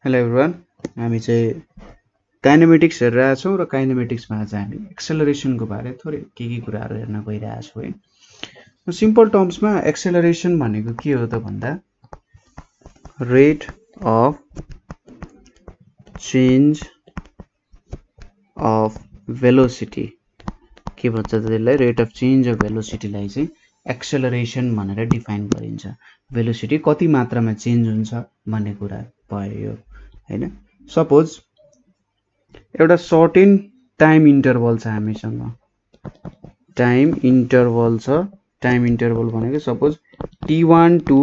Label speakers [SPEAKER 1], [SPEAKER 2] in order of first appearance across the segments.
[SPEAKER 1] Hello everyone, हामी चाहिँ kinematics हेरिरहेका छौँ र काइनेमेटिक्समा आज हामी एक्सेलरेसनको बारे थोरै के कुराहरू हेर्न गइरहेका छौँ है। सिम्पल टर्म्समा एक्सेलरेसन भनेको के हो त भन्दा rate of change of velocity के भन्छ त त्यसलाई, रेट अफ चेन्ज अफ भेलोसिटीलाई चाहिँ एक्सेलरेसन भनेर डिफाइन गरिन्छ। भेलोसिटी कति मात्रामा चेन्ज हुन्छ भन्ने कुरा भयो यो हैन। सपोज एउटा सर्टेन टाइम इन्टरभल छ हामीसँग, टाइम इन्टरभल भनेको suppose t1 to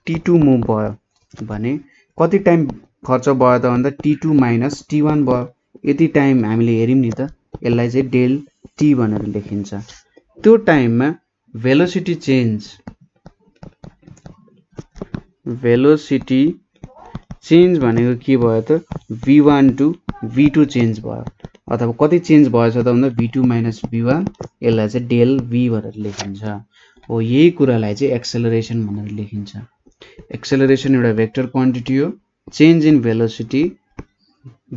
[SPEAKER 1] t2 move भयो भने कति टाइम खर्च भयो त भन्दा t2 माइनस t1 भयो। यति टाइम हामीले हेर्यौं नि त, यसलाई चाहिँ डेल t भनेर लेखिन्छ। त्यो टाइममा भेलोसिटी चेन्ज भनेको के भयो त v1 टु v2 चेन्ज भयो, अथवा कति चेन्ज भएछ त भन्दा v2 माइनस v1, यसलाई चाहिँ डेल v भनेर लेखिन्छ। हो, यही कुरालाई चाहिँ एक्सेलरेसन भनेर लेखिन्छ। एक्सेलरेसन एउटा भेक्टर क्वान्टिटी हो। Change in velocity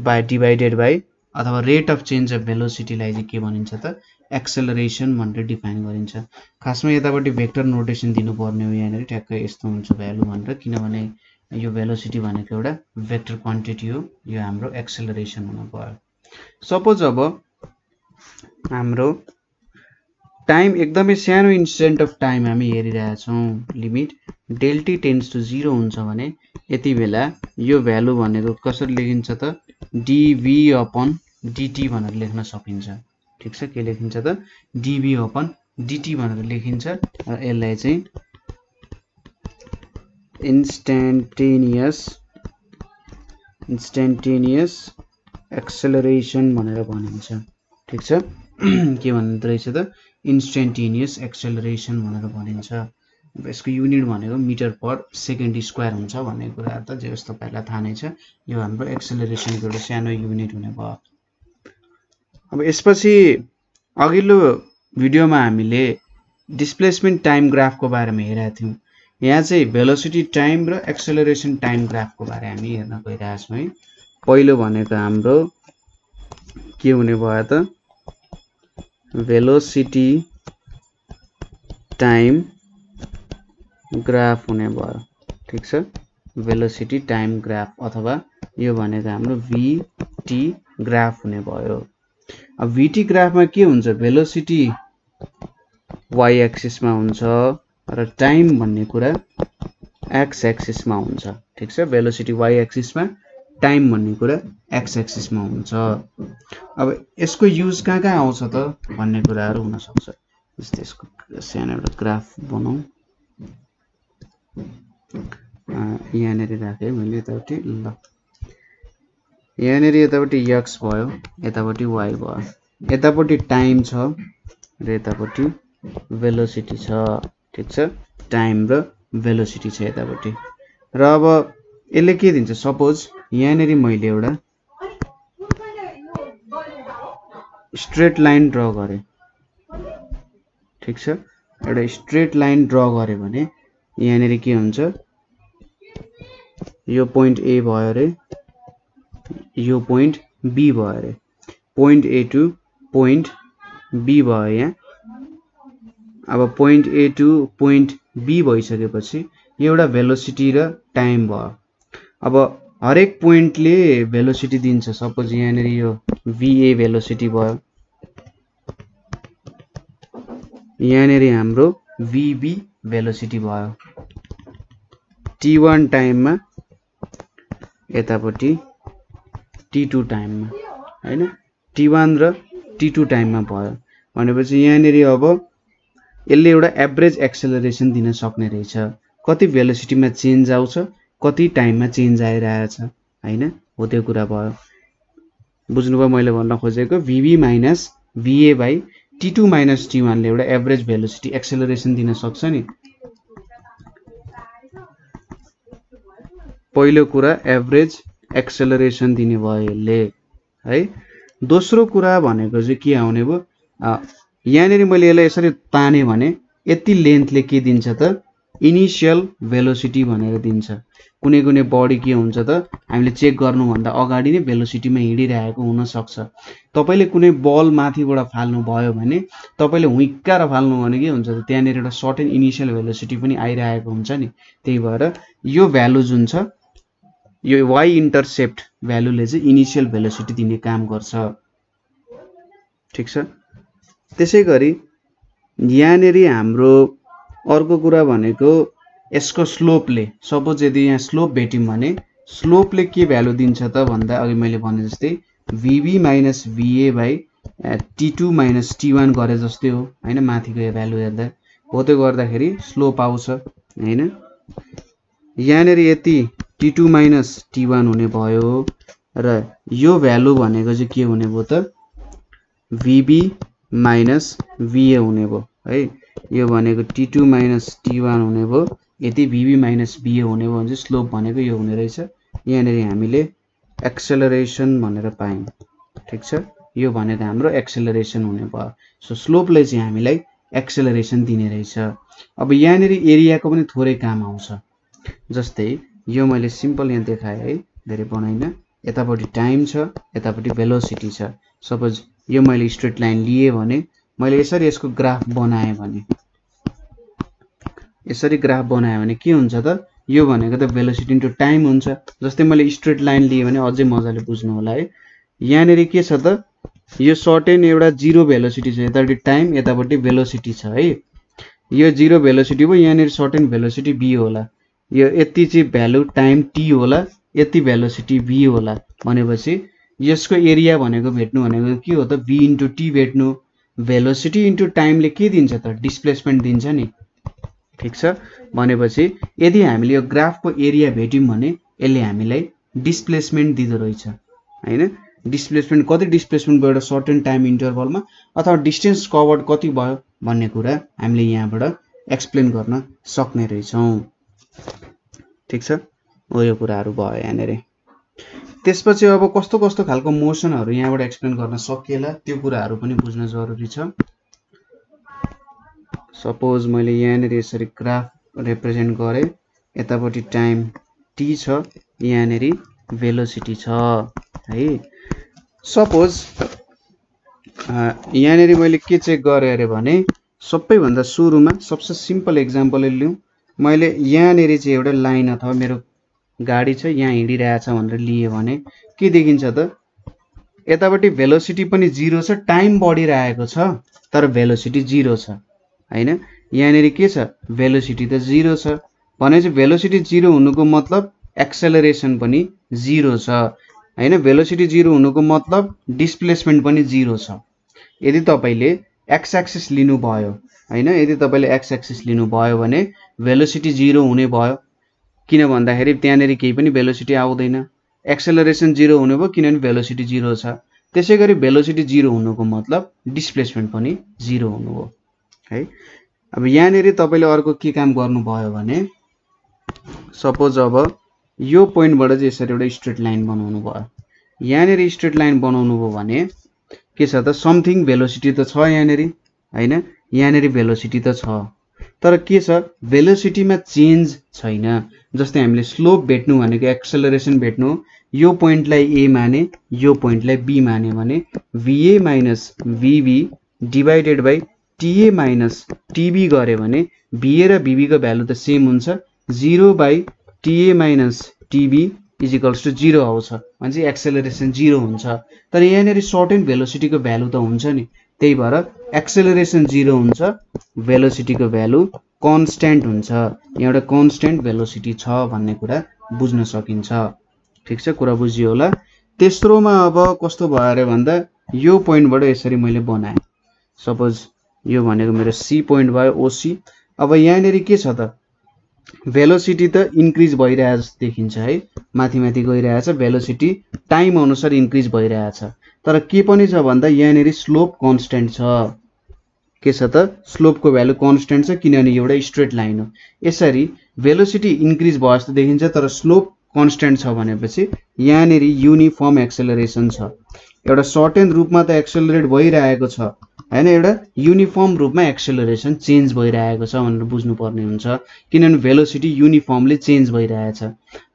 [SPEAKER 1] by divided by अथवा रेट अफ चेन्ज अफ भेलोसिटीलाई चाहिँ के भनिन्छ त एक्सेलरेसन भनेर डिफाइन गरिन्छ। खासमा यतापट्टि भेक्टर नोटेसन दिनुपर्ने हो, यहाँनिर ठ्याक्कै यस्तो हुन्छ भ्यालु भनेर, किनभने यो भेलोसिटी भनेको एउटा भेक्टर क्वान्टिटी हो। यो हाम्रो एक्सेलरेसन हुन गयो। सपोज अब हाम्रो टाइम एकदमै सानो इन्स्टेन्ट अफ टाइम हामी हेरिरहेका छौँ, limit del T tends to 0 हुन्छ भने यति बेला यो भ्यालु भनेको कसरी लेखिन्छ त dv अपन dt भनेर लेख्न सकिन्छ। ठीक छ, के लेखिन्छ त dv अपन dt भनेर लेखिन्छ। र यसलाई चाहिँ इन्स्टेन्टेनियस एक्सेलरेसन भनेर भनिन्छ। ठीक छ, के भन्दो रहेछ त इन्स्टेन्टेनियस एक्सेलरेसन भनेर भनिन्छ। यसको युनिट भनेको मिटर पर सेकेन्ड स्क्वायर हुन्छ भन्ने कुरा त जे जस्तो पहिला थाहा नै छ। यो हाम्रो एक्सेलरेसनको एउटा सानो युनिट हुने भयो। अब यसपछि अघिल्लो भिडियोमा हामीले डिस्प्लेसमेन्ट टाइम ग्राफको बारेमा हेरेका थियौँ। यहाँ चाहिँ भेलोसिटी टाइम र एक्सेलरेसन टाइम ग्राफको बारे हामी हेर्न गइरहेका छौँ है। पहिलो भनेको हाम्रो के हुने भयो त भेलोसिटी टाइम ग्राफ हुने भयो। ठीक छ, भेलोसिटी टाइम ग्राफ अथवा यो भनेको हाम्रो VT ग्राफ हुने भयो। अब VT ग्राफमा के हुन्छ, भेलोसिटी y एक्सिसमा हुन्छ र टाइम भन्ने कुरा x एक्सिसमा हुन्छ। ठीक छ, भेलोसिटी y एक्सिसमा, टाइम भन्ने कुरा x एक्सिसमा हुन्छ। अब यसको युज कहाँ आउँछ त भन्ने कुराहरू हुन सक्छ। जस्तै यसको सानो एउटा ग्राफ बनाऊ, यहाँनिर राखेँ मैले यतापट्टि, ल यहाँनिर यतापट्टि x भयो, यतापट्टि y भयो, यतापट्टि टाइम छ र यतापट्टि भेलोसिटी छ। ठीक छ, टाइम र भेलोसिटी छ यतापट्टि। र अब यसले के दिन्छ, सपोज यहाँनिर मैले एउटा स्ट्रेट लाइन ड्र गरेँ। ठीक छ, एउटा स्ट्रेट लाइन ड्र गरेँ भने यहाँनिर के हुन्छ, यो पोइन्ट A भयो रे, यो पोइन्ट B भयो रे, point A two point B भयो यहाँ। अब point A two point B भइसकेपछि एउटा भेलोसिटी र टाइम भयो। अब हरेक पोइन्टले भेलोसिटी दिन्छ। सपोज यहाँनिर यो VA भेलोसिटी भयो, यहाँनिर हाम्रो VB भेलोसिटी भयो T1 टाइममा, यतापट्टि T2 टाइममा हैन, T1 र T2 टाइममा भयो भनेपछि यहाँनिर अब यसले एउटा एभरेज एक्सेलरेसन दिन सक्ने रहेछ। कति भेलोसिटीमा चेन्ज आउँछ, कति टाइममा चेन्ज आइरहेछ हैन, हो त्यो कुरा भयो। बुझ्नुभयो मैले भन्न खोजेको? VB minus VA by T2 minus T1 ले एउटा एभरेज भेलोसिटी एक्सेलरेसन दिन सक्छ नि। पहिलो कुरा एभरेज एक्सेलरेसन दिने भयो यसले है। दोस्रो कुरा भनेको चाहिँ के आउने भयो, यहाँनिर मैले यसलाई यसरी ताने भने यति लेन्थले के दिन्छ त इनिशियल भेलोसिटी भनेर दिन्छ। कुनै कुनै बडी के हुन्छ त हामीले चेक गर्नुभन्दा अगाडि नै भेलोसिटीमा हिँडिरहेको हुन सक्छ। तपाईले कुनै बल माथिबाट फाल्नु भयो भने तपाईले हुइक्कार फाल्नु भने के हुन्छ त त्यहाँनेर एउटा सर्टेन इनिशियल भेलोसिटी पनि आइरहेको हुन्छ नि। त्यही भएर यो भ्यालु जुन छ यो y इन्टरसेप्ट भ्यालुले चाहिँ इनिशियल भेलोसिटी दिने काम गर्छ। ठीक छ। त्यसैगरी यहाँनेरि हाम्रो अर्को कुरा भनेको यसको स्लोपले, सपोज यदि यहाँ स्लोप भेट्यौं भने स्लोपले के भ्यालु दिन्छ त भन्दा अघि मैले भने जस्तै vb minus va by t2 minus t1 गरे जस्तै हो हैन। माथिको यो भ्यालु हेर्दा हो, त्यो गर्दाखेरि स्लोप आउँछ हैन। यहाँनेरि यति t2 माइनस t1 हुने भयो र यो भ्यालु भनेको चाहिँ के हुने भयो त vb माइनस va हुने भयो है। यो भनेको t2 माइनस t1 हुने भयो, यति vb माइनस va हुने भयो भने चाहिँ स्लोप भनेको यो हुने रहेछ। यहाँनेरि हामीले एक्सेलरेसन भनेर पायौं। ठीक छ। यो भनेको हाम्रो एक्सेलरेसन हुने भयो। सो स्लोपले चाहिँ हामीलाई एक्सेलरेसन दिने रहेछ। अब यहाँनेरि एरियाको पनि थोरै काम आउँछ। जस्तै यो मैले सिम्पल यहाँ देखाएँ है, धेरै बनाइन। यतापट्टि टाइम छ, यतापट्टि भेलोसिटी छ। सपोज यो मैले स्ट्रेट लाइन लिए भने मैले यसरी यसको ग्राफ बनाएँ भने यसरी ग्राफ बनाएँ भने के हुन्छ त यो भनेको त भेलोसिटी इन्टु टाइम हुन्छ। जस्तै मैले स्ट्रेट लाइन लिए भने अझै मजाले बुझ्नु होला है। यहाँनेरि के छ त यो सर्टेन एउटा जीरो भेलोसिटी छ, यतापट्टि टाइम यतापट्टि भेलोसिटी छ है। यो जीरो भेलोसिटी भयो, यहाँनेरि सर्टेन भेलोसिटी v होला। यो यति चाहिँ भ्यालु टाइम t होला, यति भेलोसिटी v होला भनेपछि यसको एरिया भनेको भेट्नु भनेको के हो त v इन्टु t भेट्नु। भेलोसिटी इन्टु टाइमले के दिन्छ त डिस्प्लेसमेन्ट दिन्छ नि। ठीक छ। भनेपछि यदि हामीले यो ग्राफको एरिया भेट्यौं भने यसले हामीलाई डिस्प्लेसमेन्ट दिँदो रहेछ हैन। डिस्प्लेसमेन्ट कति डिस्प्लेसमेन्ट भयो एउटा सर्टेन टाइम इन्टरभलमा अथवा डिस्टेन्स कभर्ड कति भयो भन्ने कुरा हामीले यहाँबाट एक्सप्लेन गर्न सक्ने रहेछौं। ठीक छ। हो यो कुराहरु भयो यहाँनेर। त्यसपछि अब कस्तो कस्तो खालको मोसनहरु यहाँबाट एक्सप्लेन गर्न सकिएला त्यो कुराहरु पनि बुझ्न जरुरी छ। सपोज मैले यहाँनेर यसरी ग्राफ रिप्रेजेन्ट गरे, यतापट्टि टाइम t छ, यहाँनेर भेलोसिटी छ है। सपोज यहाँनेर मैले के चेक गरे अरे भने सबैभन्दा सुरुमा सबसे सिम्पल एक्जाम्पल लिउँ। मैले यहाँनेर चाहिँ एउटा लाइन अथवा मेरो गाडी छ यहाँ हिँडिरहेछ भनेर लिए भने के देखिन्छ त यतापट्टि भेलोसिटी पनि 0 छ, टाइम बढिरहेको छ तर भेलोसिटी 0 छ हैन। यहाँनेर के छ भेलोसिटी त 0 छ भनेपछि भेलोसिटी 0 हुनुको मतलब एक्सेलरेसन पनि 0 छ हैन। भेलोसिटी 0 हुनुको मतलब डिस्प्लेसमेन्ट पनि 0 छ। यदि तपाईले एक्स एक्सिस लिनु भयो हैन, यदि तपाईले एक्स एक्सिस लिनु भयो भने भेलोसिटी 0 हुने भयो किन भन्दाखेरि त्यहाँनेर केही पनि भेलोसिटी आउँदैन। एक्सेलरेसन 0 हुने भयो किनभने भेलोसिटी 0 छ। त्यसैगरी भेलोसिटी 0 हुनुको मतलब डिस्प्लेसमेन्ट पनि 0 हुनु हो है। अब यहाँनेर तपाईले अर्को के काम गर्नु भयो भने सपोज अब यो पोइन्टबाट चाहिँ यसरी एउटा स्ट्रेट लाइन बनाउनु भयो। यहाँनेर स्ट्रेट लाइन बनाउनु भयो भने के छ त समथिङ भेलोसिटी त छ यहाँनेर हैन। यहाँनेर भेलोसिटी त छ तर के छ भेलोसिटीमा चेन्ज छैन। जस्तै हामीले स्लोप भेट्नु भनेको एक्सेलरेसन भेट्नु, यो पोइन्टलाई a माने यो पोइन्टलाई b माने भने va minus vb divided by ta minus tb गरे भने va र vb को भ्यालु त सेम हुन्छ। 0 by ta minus tb is equals to 0 आउँछ भने एक्सेलरेसन 0 हुन्छ। तर यहाँनेर सर्टेन भेलोसिटी को भ्यालु त हुन्छ नि, त्यही भएर एक्सेलरेसन 0 हुन्छ, भेलोसिटी को भ्यालु कन्स्ट्यान्ट हुन्छ। यहाँ एउटा कन्स्ट्यान्ट भेलोसिटी छ भन्ने कुरा बुझ्न सकिन्छ। ठीक छ, कुरा बुझियो होला। तेस्रोमा अब कस्तो भयो अरे भन्दा यो पोइन्टबाट यसरी मैले बनाएँ। सपोज यो भनेको मेरो सी पोइन्ट भयो ओसी। अब यहाँनेर के छ त भेलोसिटी त इन्क्रिज भइरहेछ जस्तो देखिन्छ है, माथि माथि गइरहेछ। भेलोसिटी टाइम अनुसार इन्क्रिज भइरहेछ तर के पनि छ भन्दा यहाँनेर स्लोप कन्स्ट्यान्ट छ। के छ त स्लोपको भ्यालु कन्स्ट्यान्ट छ किनभने एउटा स्ट्रेट लाइन हो। यसरी भेलोसिटी इन्क्रिज भयो जस्तो देखिन्छ तर स्लोप कन्स्ट्यान्ट छ भनेपछि यहाँनेर युनिफर्म एक्सेलरेसन छ। एउटा सर्टेन रूपमा त एक्सेलरेट भइरहेको छ हैन, एउटा युनिफर्म रूपमा एक्सेलरेसन चेन्ज भइरहेको छ भनेर बुझ्नुपर्ने हुन्छ, किनभने भेलोसिटी युनिफर्मली चेन्ज भइरहेछ।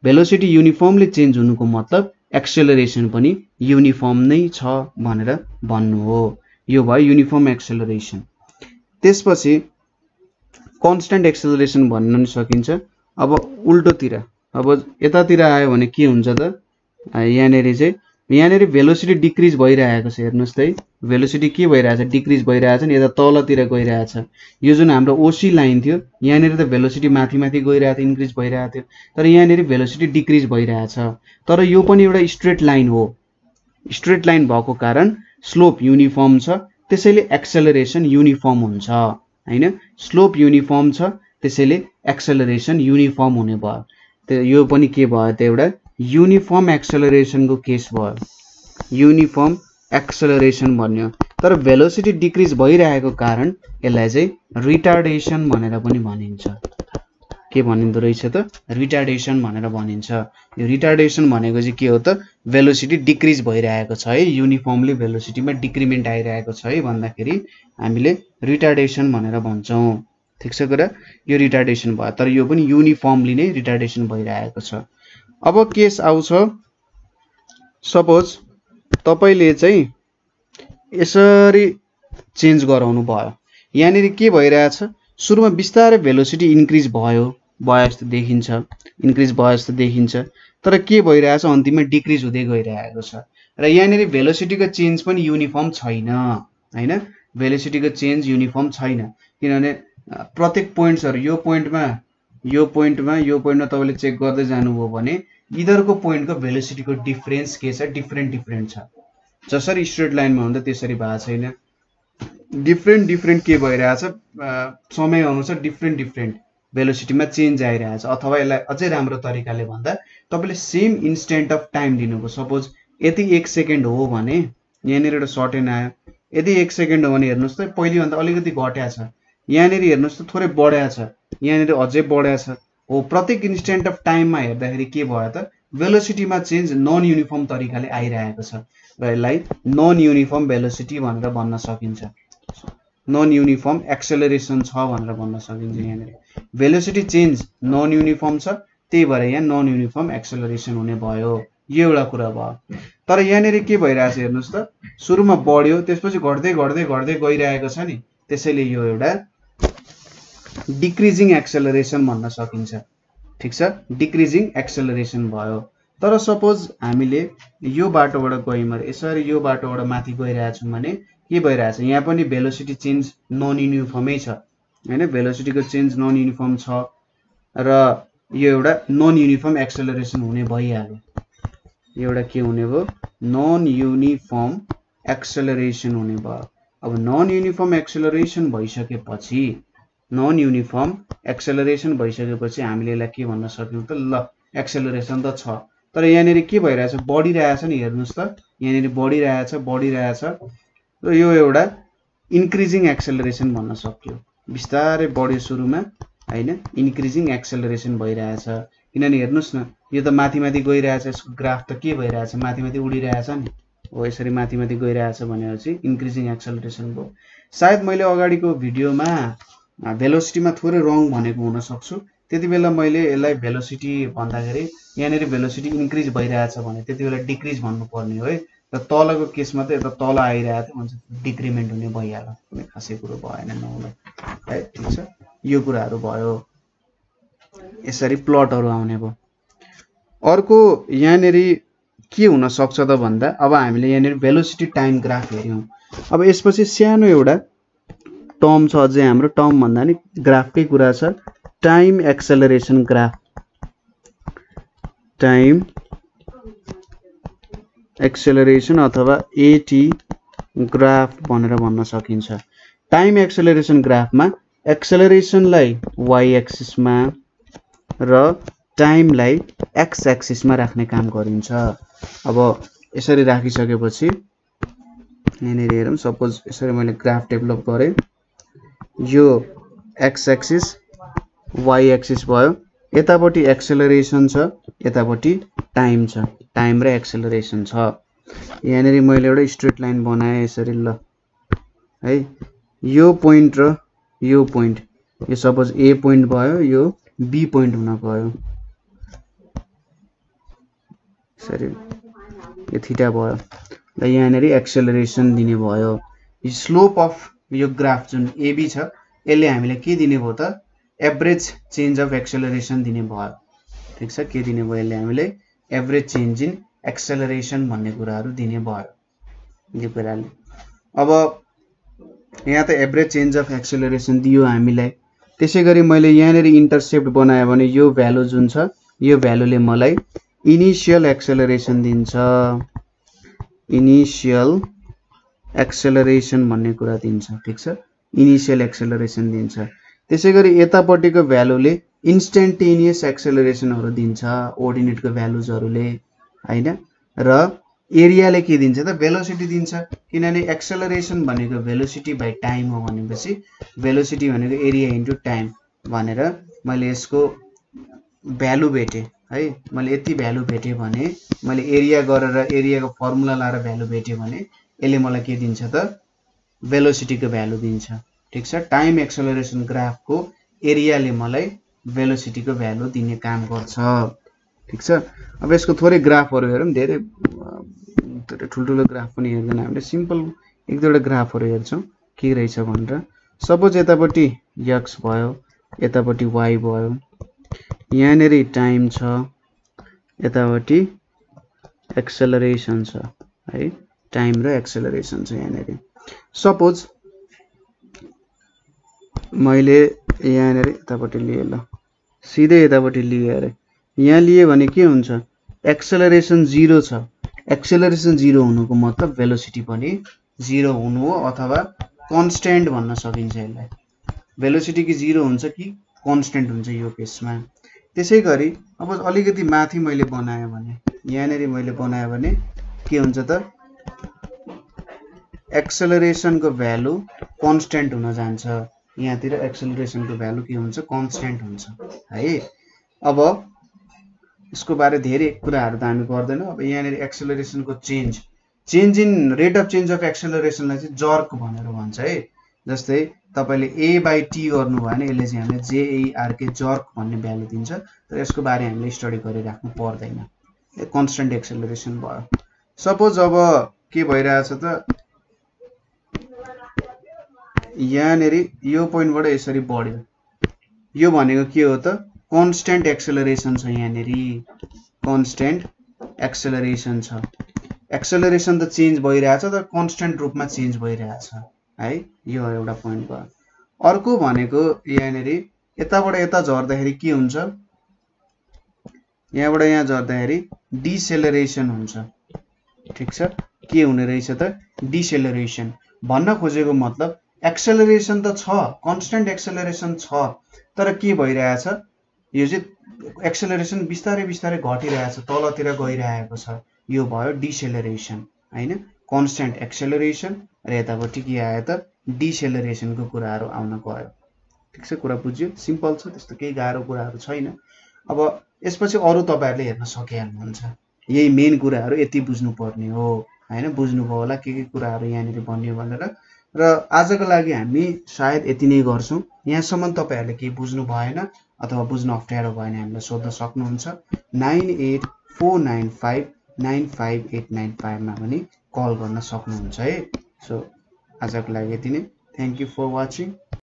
[SPEAKER 1] भेलोसिटी युनिफर्मली चेन्ज हुनुको मतलब एक्सेलरेसन पनि युनिफर्म नै छ भनेर भन्नु हो। यो भयो युनिफर्म एक्सेलरेसन। त्यसपछि कन्स्ट्यान्ट एक्सेलरेसन भन्न नि सकिन्छ। अब उल्टोतिर, अब यतातिर आयो भने के हुन्छ त, यहाँनेरि चाहिँ यहाँनेरि भेलोसिटी डिक्रिज भइरहेको छ। हेर्नुस् त है, भेलोसिटी के भइरहेछ, डिक्रिज भइरहेछ नि, यता तलतिर गइरहेछ। यो जुन हाम्रो ओसी लाइन थियो यहाँनेरि त भेलोसिटी माथि माथि गइरहेको थियो, इन्क्रिज भइरहेको थियो, तर यहाँनेरि भेलोसिटी डिक्रिज भइरहेछ। तर यो पनि एउटा स्ट्रेट लाइन हो। स्ट्रेट लाइन भएको कारण स्लोप युनिफर्म छ, त्यसैले एक्सेलरेसन युनिफर्म हुन्छ हैन। स्लोप युनिफर्म छ त्यसैले एक्सेलरेसन युनिफर्म हुने भयो। त्यो यो पनि के भयो त, एउटा युनिफर्म एक्सेलरेसनको केस भयो, युनिफर्म एक्सेलरेसन भन्यो। तर भेलोसिटी डिक्रिज भइरहेको कारण यसलाई चाहिँ रिटार्डेसन भनेर पनि भनिन्छ। के भनिँदो रहेछ त, रिटार्डेसन भनेर भनिन्छ। यो रिटार्डेसन भनेको चाहिँ के हो त, भेलोसिटी डिक्रिज भइरहेको छ है, युनिफर्मली भेलोसिटीमा डिक्रिमेन्ट आइरहेको छ है भन्दाखेरि हामीले रिटार्डेसन भनेर भन्छौँ। ठिक छ कुरा, यो रिटार्डेसन भयो, तर यो पनि युनिफर्मली नै रिटार्डेसन भइरहेको छ। अब केस आउँछ, सपोज तपाईले चाहिँ यसरी चेन्ज गराउनु भयो। यहाँनेरि के भइरहेछ, सुरुमा बिस्तारै भेलोसिटी इन्क्रिज भयो जस्तो देखिन्छ, इन्क्रिज भयो जस्तो देखिन्छ, तर के भइरहेछ अन्तिममा डिक्रिज हुँदै गइरहेको छ। र यहाँनेरि भेलोसिटीको चेन्ज पनि युनिफर्म छैन हैन, भेलोसिटीको चेन्ज युनिफर्म छैन, किनभने प्रत्येक पोइन्ट्सहरु यो पोइन्टमा तपाईले चेक गर्दै जानुभयो भने यिनीहरुको पोइन्टको भेलोसिटीको डिफरेन्स के छ, डिफरेन्ट छ। जसरी स्ट्रेट लाइनमा हुन्छ त्यसरी भएको छैन, डिफरेन्ट के भइरहेछ, समय अनुसार डिफरेन्ट भेलोसिटीमा चेन्ज आइरहेछ। अथवा यसलाई अझै राम्रो तरिकाले भन्दा तपाईले सेम इन्स्टेन्ट अफ टाइम लिनुभयो। सपोज यति 1 सेकेन्ड हो भने यहाँनेर एउटा सर्टेन आयो, यदि 1 सेकेन्ड हो भने हेर्नुस् त पहिले भन्दा अलिकति घट्या छ, यहाँनेर हेर्नुस् त थोरै बढ्या छ, यहाँनेर अझै बढ्या छ हो। प्रत्येक इन्स्टेन्ट अफ टाइममा हेर्दाखेरि के भयो त, भेलोसिटीमा चेन्ज नन युनिफर्म तरिकाले आइरहेको छ र यसलाई नन युनिफर्म भेलोसिटी भनेर भन्न सकिन्छ, नन युनिफर्म एक्सेलरेसन छ भनेर भन्न सकिन्छ। यहाँनेर भेलोसिटी चेन्ज नन युनिफर्म छ, त्यही भएर यहाँ नन युनिफर्म एक्सेलरेसन हुने भयो। यो एउटा कुरा भयो। तर यहाँनेर के भइरहेछ हेर्नुस् त, सुरुमा बढ्यो त्यसपछि घट्दै गइरहेको छ नि, त्यसैले यो एउटा डिक्रिजिङ एक्सेलरेसन भन्न सकिन्छ। ठीक छ, डिक्रिजिङ एक्सेलरेसन भयो। तर सपोज हामीले यो बाटोबाट गयौँ र यसरी यो बाटोबाट माथि गइरहेछौँ भने के भइरहेछ, यहाँ पनि भेलोसिटी चेन्ज नन युनिफर्मै छ हैन, भेलोसिटीको चेन्ज नन युनिफर्म छ र यो एउटा नन युनिफर्म एक्सेलरेसन हुने भइहाल्यो। एउटा के हुने भयो, नन युनिफर्म एक्सेलरेसन हुने भयो। अब नन युनिफर्म एक्सेलरेसन भइसकेपछि हामीले यसलाई के भन्न सक्यौं त, ल एक्सेलरेसन त छ, तर यहाँनेर के भइरहेछ, बढिरहेछ नि, हेर्नुस् त यहाँनेर बढिरहेछ र यो एउटा इन्क्रिजिङ एक्सेलरेसन भन्न सक्यो। बिस्तारै बढ्यो सुरुमा हैन, इन्क्रिजिङ एक्सेलरेसन भइरहेछ, किनभने हेर्नुस् न यो त माथि गइरहेछ, यसको ग्राफ त के भइरहेछ, माथि उडिरहेछ नि हो। यसरी माथि गइरहेछ भनेपछि इन्क्रिजिङ एक्सेलरेसन भयो। सायद मैले अगाडिको भिडियोमा भेलोसिटीमा थोरै रङ भनेको हुन सक्छु, त्यति बेला मैले यसलाई भेलोसिटी भन्दाखेरि यहाँनेर भेलोसिटी इन्क्रिज भइरहेछ भने त्यति बेला डिक्रिज भन्नु पर्ने हो है, र तलको केसमा त यता तल आइरहेको थियो भन्छ डिक्रिमेन्ट हुने भइहाल्यो, कुनै खासै कुरो भएन नहुँला है। ठीक छ, यो कुराहरू भयो, यसरी प्लटहरू आउने भयो। अर्को यहाँनेर के हुन सक्छ त भन्दा, अब हामीले यहाँनेर भेलोसिटी टाइम ग्राफ हेर्यौं। अब यसपछि सानो एउटा टर्म छ, अझै हाम्रो टर्म भन्दा नि ग्राफकै कुरा छ, time acceleration graph, time acceleration अथवा एटी ग्राफ भनेर भन्न सकिन्छ। टाइम एक्सेलरेसन ग्राफमा एक्सेलरेसनलाई वाई एक्सिसमा र टाइमलाई एक्स एक्सिसमा राख्ने काम गरिन्छ। अब यसरी राखिसकेपछि यहाँनिर हेरौँ, सपोज यसरी मैले ग्राफ डेभलप गरेँ, यो एक्स एक्सिस वाई एक्सिस भयो, यतापट्टि एक्सेलरेसन छ, यतापट्टि टाइम छ, टाइम र एक्सेलरेसन छ। यहाँनेरि मैले एउटा स्ट्रेट लाइन बनाएँ यसरी ल है। यो पोइन्ट र यो पोइन्ट, यो सपोज ए पोइन्ट भयो, यो बी पोइन्ट हुन गयो यसरी, यो थीटा भयो। ल यहाँनेरि एक्सेलरेसन दिने भयो। स्लोप अफ यो ग्राफ जुन एबी छ यसले हामीलाई के दिने भयो त एभरेज चेन्ज अफ एक्सेलरेसन दिने भयो। ठीक छ, के दिने भयो यसले हामीलाई एभरेज चेन्ज इन एक्सेलरेसन भन्ने कुराहरू दिने भयो यो कुराले। अब यहाँ त एभरेज चेन्ज अफ एक्सेलरेसन दियो हामीलाई। त्यसैगरी मैले यहाँनेरि इन्टरसेप्ट बनाएँ भने यो भ्यालु जुन छ यो भ्यालुले मलाई इनिशियल एक्सेलरेसन दिन्छ, इनिशियल एक्सेलरेसन भन्ने कुरा दिन्छ। ठीक छ, इनिशियल एक्सेलरेसन दिन्छ। त्यसैगरी यतापट्टिको भ्यालुले इन्स्टेन्टेनियस एक्सेलरेसनहरू दिन्छ, ओर्डिनेटको भ्यालुजहरूले हैन। र एरियाले के दिन्छ त भेलोसिटी दिन्छ, किनभने एक्सेलरेसन भनेको भेलोसिटी बाइ टाइम हो भनेपछि भेलोसिटी भनेको एरिया इन्टु टाइम भनेर मैले यसको भ्यालु भेटेँ है। मैले यति भ्यालु भेटेँ भने मैले एरिया गरेर एरियाको फर्मुला लाएर भ्यालु भेटेँ भने यसले मलाई के दिन्छ त भेलोसिटीको भ्यालु दिन्छ। ठीक छ, टाइम एक्सेलरेसन ग्राफको एरियाले मलाई भेलोसिटीको भ्यालु दिने काम गर्छ। ठीक छ, अब यसको थोरै ग्राफहरू हेरौँ, धेरै ठुल्ठुलो ग्राफ पनि हेर्दैन हामीले, सिम्पल एक दुईवटा ग्राफहरू हेर्छौँ के रहेछ भनेर। सपोज यतापट्टि एक्स भयो, यतापट्टि वाइ भयो, यहाँनेरि टाइम छ, यतापट्टि एक्सेलरेसन छ है, टाइम र एक्सेलरेसन छ यहाँनेरि। सपोज मैले यहाँनेरि यतापट्टि लिएँ, ल सिधै यतापट्टि लिएँ अरे, यहाँ लिए भने के हुन्छ एक्सेलरेसन 0 छ। एक्सेलरेसन 0 हुनुको मतलब भेलोसिटी पनि 0 हुनु हो, अथवा कन्स्ट्यान्ट भन्न सकिन्छ यसलाई। भेलोसिटी कि 0 हुन्छ कि कन्स्ट्यान्ट हुन्छ यो केसमा। त्यसैगरी अब अलिकति माथि मैले बनाएँ भने, यहाँनेरि मैले बनाएँ भने के हुन्छ त एक्सेलरेसनको भ्यालु कन्स्ट्यान्ट हुन जान्छ। यहाँतिर एक्सेलरेसनको भ्यालु के हुन्छ कन्स्ट्यान्ट हुन्छ है। अब यसको बारे धेरै कुराहरू त हामी गर्दैनौँ। अब यहाँनेरि एक्सेलरेसनको change in rate of change of एक्सेलरेसनलाई चाहिँ जर्क भनेर भन्छ है। जस्तै तपाईले a बाइ t गर्नुभयो भने यसले चाहिँ हामीलाई JERK जर्क भन्ने भ्यालु दिन्छ, तर यसको बारे हामीले स्टडी गरिराख्नु पर्दैन, कन्स्ट्यान्ट एक्सेलरेसन भयो। सपोज अब के भइरहेछ त यहाँनेरि यो पोइन्टबाट यसरी बढ्यो, यो भनेको के हो त कन्स्ट्यान्ट एक्सेलरेसन छ। यहाँनेरि कन्स्ट्यान्ट एक्सेलरेसन छ। एक्सेलरेसन त चेन्ज भइरहेछ तर कन्स्ट्यान्ट रूपमा चेन्ज भइरहेछ है, यो एउटा पोइन्ट भयो। अर्को भनेको यहाँनेरि यताबाट यता झर्दाखेरि के हुन्छ, यहाँबाट यहाँ झर्दाखेरि डिसेलरेसन हुन्छ। ठीक छ, के हुने रहेछ त डिसेलरेसन। भन्न खोजेको मतलब एक्सेलरेसन त छ, कन्स्ट्यान्ट एक्सेलरेसन छ, तर के भइरहेछ यो चाहिँ एक्सेलरेसन बिस्तारै बिस्तारै घटिरहेछ, तलतिर गइरहेको छ, यो भयो डिसेलरेसन हैन। कन्स्ट्यान्ट एक्सेलरेसन र यतापट्टि के आयो त डिसेलरेसनको कुराहरू आउन गयो। ठीक छ, कुरा बुझ्यो, सिम्पल छ, त्यस्तो केही गाह्रो कुराहरू छैन। अब यसपछि अरू तपाईहरुले हेर्न सकिहाल्नुहुन्छ। यही मेन कुराहरू यति बुझ्नु पर्ने हो हैन, बुझ्नुभयो होला के कुराहरू यहाँनिर भन्यो भनेर। र आजको लागि हामी सायद यति नै गर्छौं। यहाँसम्म तपाईहरुले केही बुझ्नु भएन अथवा बुझ्न अप्ठ्यारो भयो भने हामीलाई सोध्न सक्नुहुन्छ 9849595895 मा पनि कल गर्न सक्नुहुन्छ है। सो आजको लागि यति नै। Thank you for watching.